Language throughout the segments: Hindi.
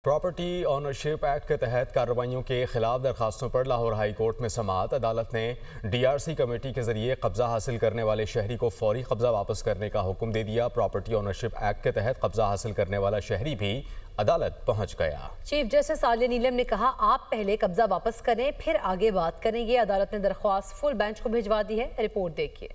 प्रॉपर्टी ऑनरशिप एक्ट के तहत कार्रवाइयों के खिलाफ दरखास्तों पर लाहौर हाई कोर्ट में समाअत। अदालत ने DRC कमेटी के जरिए कब्जा हासिल करने वाले शहरी को फौरी कब्जा वापस करने का हुक्म दे दिया। प्रॉपर्टी ऑनरशिप एक्ट के तहत कब्जा हासिल करने वाला शहरी भी अदालत पहुंच गया। चीफ जस्टिस आलिया नीलम ने कहा, आप पहले कब्जा वापस करें, फिर आगे बात करेंगे। अदालत ने दरख्वास्त फुल बेंच को भिजवा दी है। रिपोर्ट देखिए।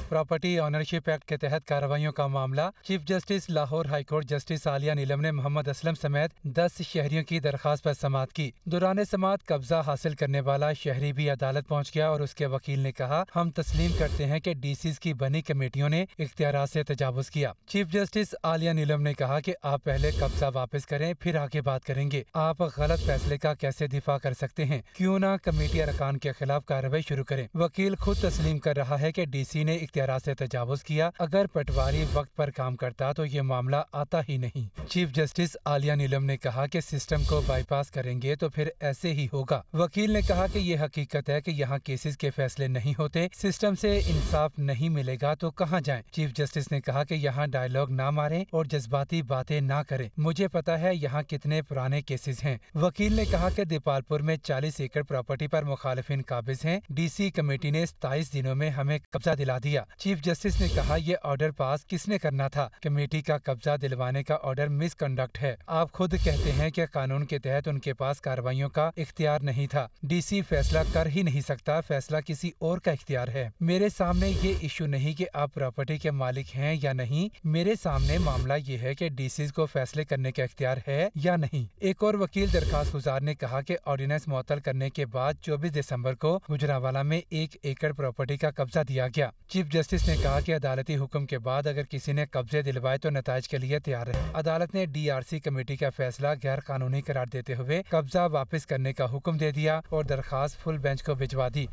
प्रॉपर्टी ऑनरशिप एक्ट के तहत कार्रवाइयों का मामला। Chief justice Lahore high court justice Aliya Neelam ने मोहम्मद असलम समेत 10 शहरियों की दरखास्त पर समाअत की। दौरान समाअत कब्जा हासिल करने वाला शहरी भी अदालत पहुंच गया और उसके वकील ने कहा, हम तस्लीम करते हैं कि DCs की बनी कमेटियों ने इख्तियारात से तजावुज किया। चीफ जस्टिस आलिया नीलम ने कहा कि आप पहले कब्जा वापस करें, फिर आगे बात करेंगे। आप गलत फैसले का कैसे दिफा कर सकते हैं? क्यों ना कमेटी अरकान के खिलाफ कार्रवाई शुरू करें। वकील खुद तस्लीम कर रहा है कि DC ने इख्तियारात से तजावुज किया। अगर पटवारी वक्त पर काम करता तो ये मामला आता ही नहीं। चीफ जस्टिस आलिया नीलम ने कहा कि सिस्टम को बाईपास करेंगे तो फिर ऐसे ही होगा। वकील ने कहा कि ये हकीकत है कि यहाँ केसेस के फैसले नहीं होते, सिस्टम से इंसाफ नहीं मिलेगा तो कहाँ जाएं। चीफ जस्टिस ने कहा कि यहाँ डायलॉग ना मारें और जज्बाती बातें ना करें। मुझे पता है यहाँ कितने पुराने केसेस हैं। वकील ने कहा कि दीपालपुर में 40 एकड़ प्रॉपर्टी पर मुखालिफिन काबिज हैं। DC कमेटी ने 27 दिनों में हमें कब्जा दिला दिया। चीफ जस्टिस ने कहा, ये ऑर्डर पास किसने करना था? कमेटी का कब्जा दिलवाने का ऑर्डर मिसकंडक्ट है। आप खुद कहते हैं कि कानून के तहत उनके पास कार्रवाइयों का इख्तियार नहीं था। DC फैसला कर ही नहीं सकता, फैसला किसी और का इख्तियार है। मेरे सामने ये इशू नहीं कि आप प्रॉपर्टी के मालिक हैं या नहीं, मेरे सामने मामला ये है कि DCs को फैसले करने का इख्तियार है या नहीं। एक और वकील दरखास्त गुजार ने कहा कि ऑर्डिनेंस मुअत्तल करने के बाद 24 दिसंबर को गुजरांवाला में 1 एकड़ प्रॉपर्टी का कब्जा दिया गया। चीफ जस्टिस ने कहा कि अदालती हुक्म के बाद अगर किसी ने कब्जे दिलवाए तो नताइज के लिए तैयार है। अदालत ने DRC कमेटी का फैसला गैर कानूनी करार देते हुए कब्जा वापस करने का हुक्म दे दिया और दरखास्त फुल बेंच को भिजवा दी।